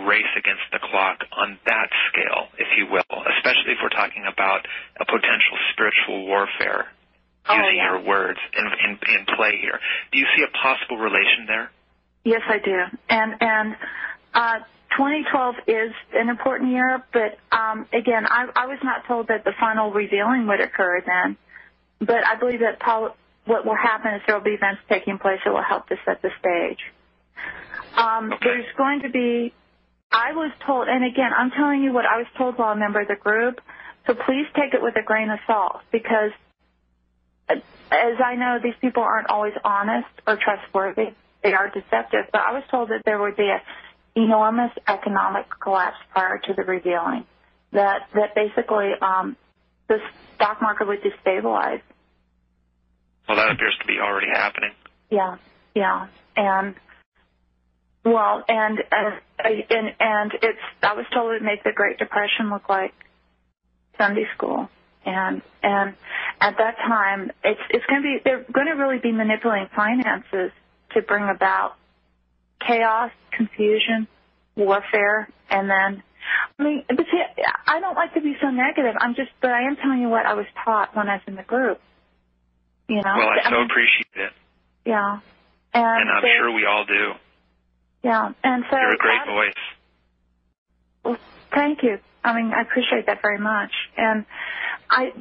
race against the clock on that scale, if you will, especially if we're talking about a potential spiritual warfare, using your words in play here. Do you see a possible relation there? Yes, I do. And 2012 is an important year, but again, I was not told that the final revealing would occur then. But I believe that what will happen is there will be events taking place that will help to set the stage. There's going to be, I was told, and again, I'm telling you what I was told while a member of the group, so please take it with a grain of salt, because as I know, these people aren't always honest or trustworthy. They are deceptive, but I was told that there would be an enormous economic collapse prior to the revealing, that basically the stock market would destabilize. Well, that appears to be already happening. Yeah, and well, and it's. I was told it would make the Great Depression look like Sunday school, and at that time, it's going to be. They're going to really be manipulating finances to bring about chaos, confusion, warfare, and then. I mean, but see, I don't like to be so negative. But I am telling you what I was taught when I was in the group. You know. Well, I so appreciate it. Yeah. And I'm sure we all do. Yeah, and so... You're a great voice. Well, thank you. I mean, I appreciate that very much.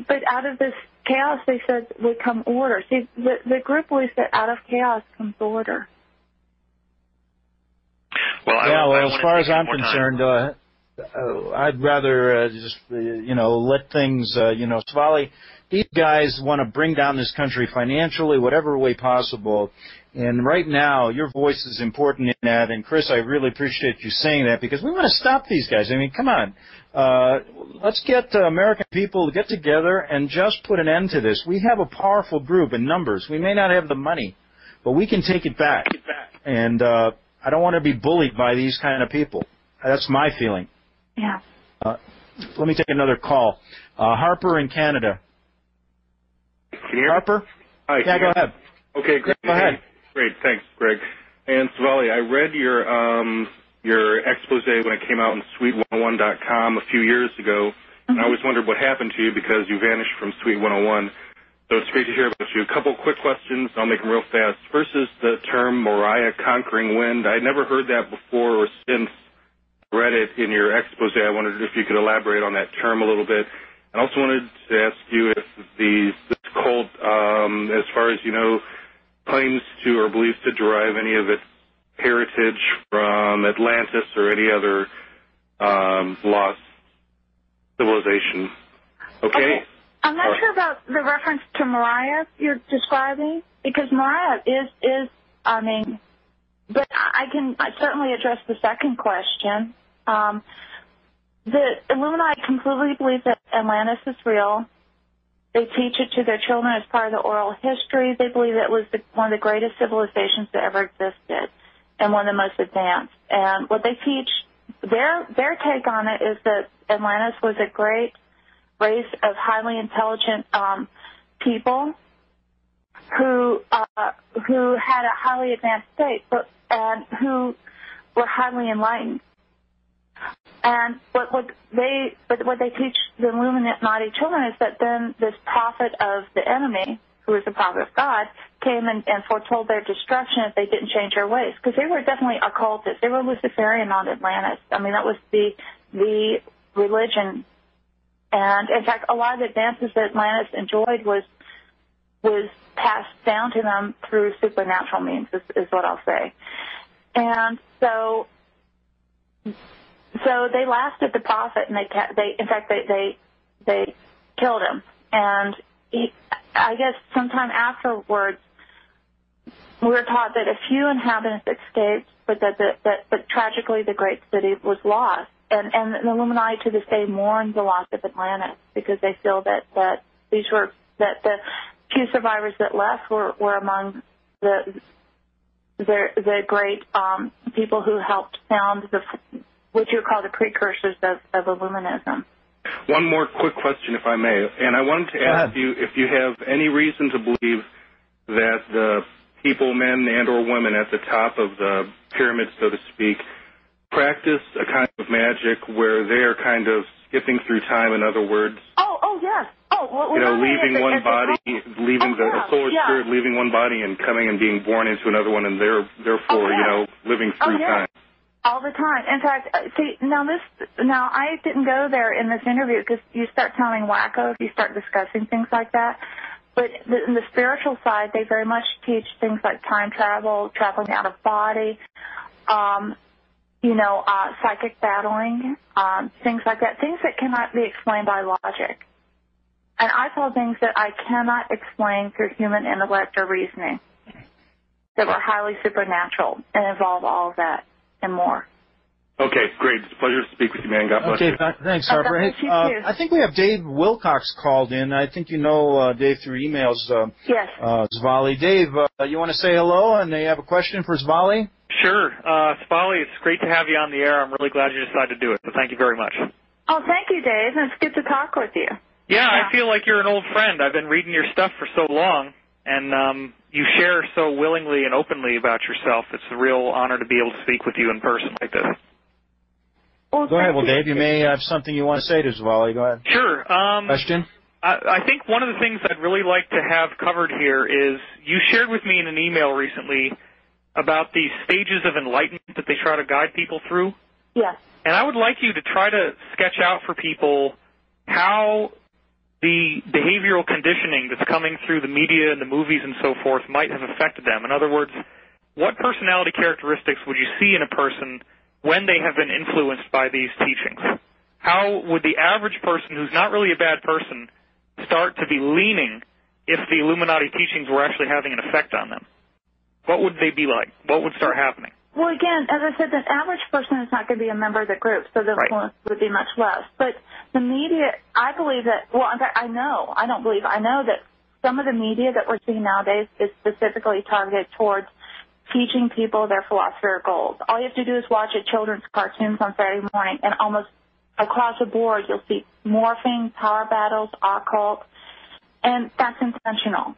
But out of this chaos, they said, would come order. See, the group believes that out of chaos comes order. Well, as far as I'm concerned, I'd rather just, let things, Svali, these guys want to bring down this country financially, whatever way possible. And right now, your voice is important in that. And, Chris, I really appreciate you saying that, because we want to stop these guys. I mean, come on. Let's get American people to get together and just put an end to this. We have a powerful group in numbers. We may not have the money, but we can take it back. And I don't want to be bullied by these kind of people. That's my feeling. Yeah. Let me take another call. Harper in Canada. Can you hear me? Harper? Hi. Yeah, go ahead. Okay, great. Go ahead. Great, thanks, Greg. And Svali, I read your expose when it came out on Suite101.com a few years ago, and I always wondered what happened to you because you vanished from Suite 101. So it's great to hear about you. A couple quick questions. I'll make them real fast. First is the term Moriah conquering wind. I never heard that before or since I read it in your expose. I wondered if you could elaborate on that term a little bit. I also wanted to ask you if this cult, as far as you know, claims to or believes to derive any of its heritage from Atlantis or any other lost civilization. Okay. I'm not sure about the reference to Moriah you're describing, because Moriah is I mean, but I can certainly address the second question. The Illuminati completely believe that Atlantis is real. They teach it to their children as part of the oral history. They believe it was one of the greatest civilizations that ever existed and one of the most advanced. And what they teach, their take on it is that Atlantis was a great race of highly intelligent people who had a highly advanced state, and who were highly enlightened. And what they teach the Illuminati children is that then this prophet of the enemy, who is the prophet of God, came and foretold their destruction if they didn't change their ways, because they were definitely occultists. They were Luciferian on Atlantis. I mean, that was the religion. And in fact, a lot of the advances that Atlantis enjoyed was passed down to them through supernatural means, is what I'll say. And so they laughed at the prophet, and they killed him. And I guess sometime afterwards, we were taught that a few inhabitants escaped, but but tragically the great city was lost. And the Illuminati to this day mourn the loss of Atlantis, because they feel that the few survivors that left were among the great people who helped found what you call the precursors of Illuminism. One more quick question, if I may. And I wanted to ask you if you have any reason to believe that the people, men and or women at the top of the pyramid, so to speak, practice a kind of magic where they are kind of skipping through time, in other words? Oh, yes. Leaving one body, a solar spirit leaving one body and coming and being born into another one, and therefore, living through time. All the time. In fact, now I didn't go there in this interview because you start sounding wacko if you start discussing things like that. But in the spiritual side, they very much teach things like time travel, traveling out of body, psychic battling, things like that, things that cannot be explained by logic. And I saw things that I cannot explain through human intellect or reasoning that were highly supernatural and involve all of that and more. Okay, great. It's a pleasure to speak with you, man. God bless you. Okay, thanks, Harper. I think we have Dave Wilcox called in. I think you know Dave through emails. Yes. Svali. Dave, you want to say hello, and you have a question for Svali? Sure. Svali, it's great to have you on the air. I'm really glad you decided to do it, so thank you very much. Oh, thank you, Dave. It's good to talk with you. Yeah, I feel like you're an old friend. I've been reading your stuff for so long, and you share so willingly and openly about yourself. It's a real honor to be able to speak with you in person like this. Well, go ahead. Well, Dave, you may have something you want to say to Svali. Go ahead. Sure. Question? I think one of the things I'd really like to have covered here is you shared with me in an email recently about the stages of enlightenment that they try to guide people through. Yes. And I would like you to try to sketch out for people how the behavioral conditioning that's coming through the media and the movies and so forth might have affected them. In other words, what personality characteristics would you see in a person when they have been influenced by these teachings? How would the average person who's not really a bad person start to be leaning if the Illuminati teachings were actually having an effect on them? What would they be like? What would start happening? Well, again, as I said, the average person is not going to be a member of the group, so the influence would be much less. But the media, I believe that, well, in fact, I know that some of the media that we're seeing nowadays is specifically targeted towards teaching people their philosophy or goals. All you have to do is watch a children's cartoons on Saturday morning, and almost across the board you'll see morphing, power battles, occult, and that's intentional.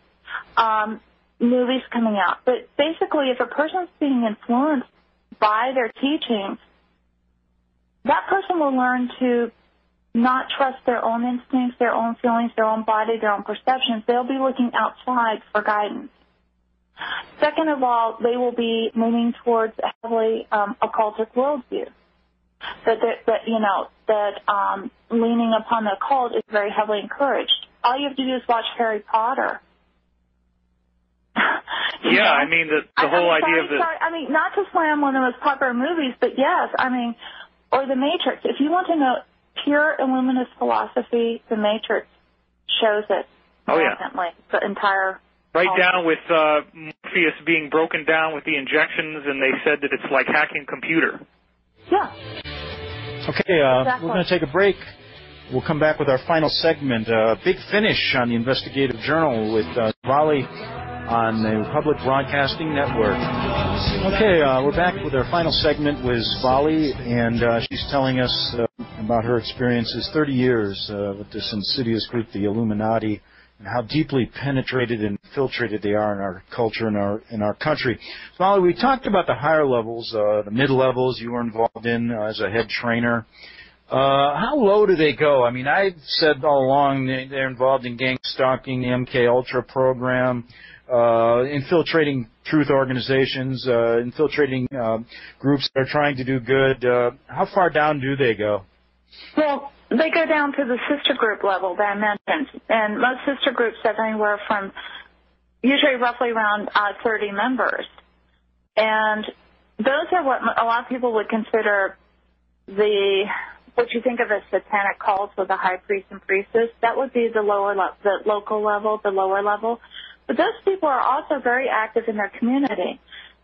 Movies coming out. But basically, if a person's being influenced by their teachings, that person will learn to not trust their own instincts, their own feelings, their own body, their own perceptions. They'll be looking outside for guidance. Second of all, they will be leaning towards a heavily occultic worldview. That leaning upon the occult is very heavily encouraged. All you have to do is watch Harry Potter. Yeah, I mean, the whole idea of the... I mean, not to slam one of the most popular movies, but yes, I mean, or The Matrix. If you want to know pure Illuminist philosophy, The Matrix shows it. Oh, yeah. The entire... Right down with Morpheus being broken down with the injections, and they said that it's like hacking a computer. Yeah. Okay, exactly. We're going to take a break. We'll come back with our final segment, Big Finish on the Investigative Journal with Svali on the Public Broadcasting Network. Okay, we're back with our final segment with Svali, and she's telling us about her experiences, 30 years with this insidious group, the Illuminati, and how deeply penetrated and infiltrated they are in our culture and in our country. Svali, we talked about the higher levels, the mid-levels you were involved in as a head trainer. How low do they go? I mean, I've said all along they're involved in gang stalking, the MK Ultra program, infiltrating truth organizations, infiltrating groups that are trying to do good. How far down do they go? Well, they go down to the sister group level that I mentioned, and most sister groups have anywhere from usually roughly around 30 members. And those are what a lot of people would consider what you think of as satanic cults with the high priest and priestess. That would be the the local level, the lower level. But those people are also very active in their community.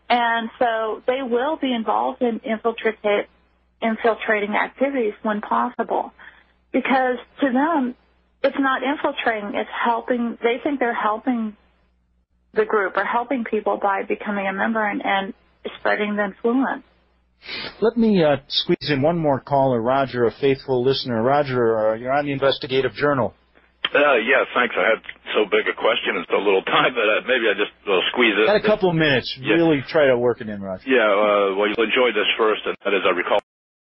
And so they will be involved in infiltrating activities when possible. Because to them, it's not infiltrating, it's helping. They think they're helping the group or helping people by becoming a member and spreading the influence. Let me squeeze in one more caller, Roger, a faithful listener. Roger, you're on the Investigative Journal. Yeah, thanks. I had so big a question and so little time that maybe I just squeeze it. Got a couple minutes. Yeah. Really try to work it in, Roger. Yeah, well, you'll enjoy this first, and that is I recall